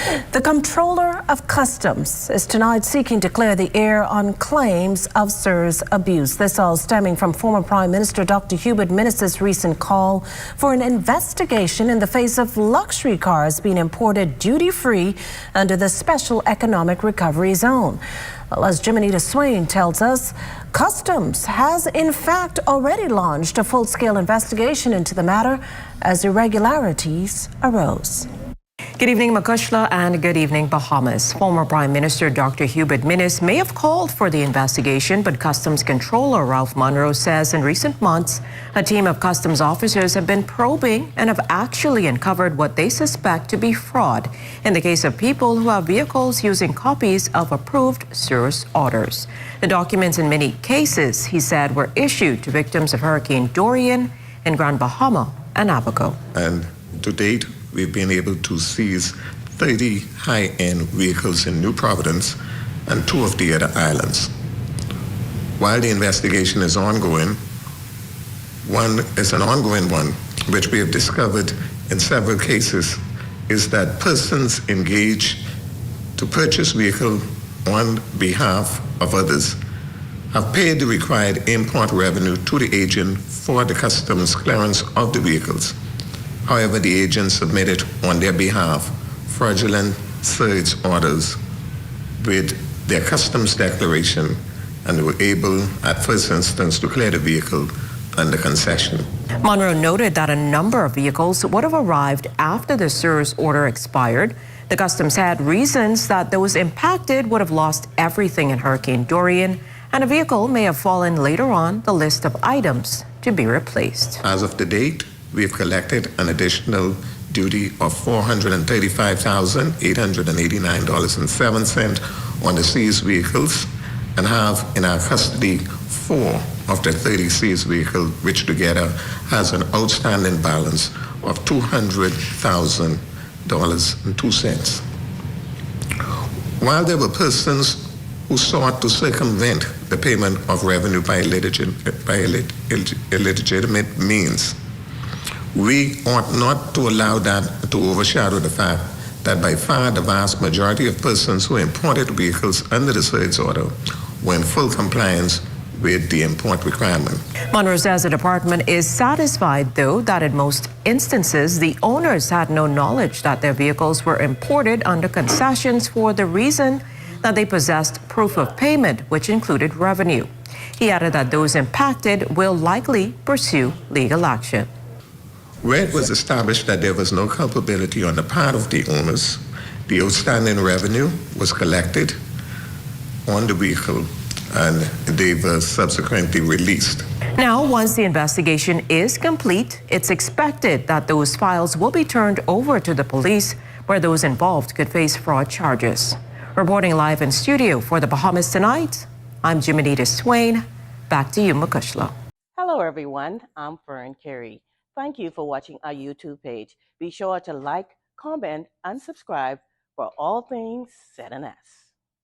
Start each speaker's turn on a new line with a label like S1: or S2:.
S1: The Comptroller of Customs is tonight seeking to clear the air on claims of SIRS abuse. This all stemming from former Prime Minister Dr. Minnis' recent call for an investigation in the face of luxury cars being imported duty-free under the Special Economic Recovery Zone. Well, as Jiminita Swain tells us, Customs has in fact already launched a full-scale investigation into the matter as irregularities arose.
S2: Good evening, Makushla, and good evening, Bahamas. Former Prime Minister Dr. Minnis may have called for the investigation, but Customs Controller Ralph Munroe says in recent months, a team of customs officers have been probing and have actually uncovered what they suspect to be fraud in the case of people who have vehicles using copies of approved SIRS orders. The documents in many cases, he said, were issued to victims of Hurricane Dorian in Grand Bahama and Abaco.
S3: And to date, we've been able to seize 30 high-end vehicles in New Providence and 2 of the other islands. While the investigation is ongoing, one is an ongoing one, which we have discovered in several cases, is that persons engaged to purchase vehicle on behalf of others have paid the required import revenue to the agent for the customs clearance of the vehicles. However, the agent submitted on their behalf fraudulent SIRS orders with their customs declaration, and they were able, at first instance, to clear the vehicle under concession.
S2: Munroe noted that a number of vehicles would have arrived after the SIRS order expired. The customs had reasons that those impacted would have lost everything in Hurricane Dorian, and a vehicle may have fallen later on the list of items to be replaced.
S3: As of the date, we have collected an additional duty of $435,889.07 on the seized vehicles, and have in our custody 4 of the 30 seized vehicles, which together has an outstanding balance of $200,000.02. While there were persons who sought to circumvent the payment of revenue by illegitimate means, we ought not to allow that to overshadow the fact that by far the vast majority of persons who imported vehicles under the SIRS order were in full compliance with the import requirement.
S2: Munroe says the department is satisfied, though, that in most instances the owners had no knowledge that their vehicles were imported under concessions for the reason that they possessed proof of payment, which included revenue. He added that those impacted will likely pursue legal action.
S3: Where it was established that there was no culpability on the part of the owners, the outstanding revenue was collected on the vehicle and they were subsequently released.
S2: Now, once the investigation is complete, it's expected that those files will be turned over to the police, where those involved could face fraud charges. Reporting live in studio for the Bahamas Tonight, I'm Jiminita Swain. Back to you, Makushla.
S4: Hello, everyone. I'm Fern Carey. Thank you for watching our YouTube page. Be sure to like, comment, and subscribe for all things Z&S.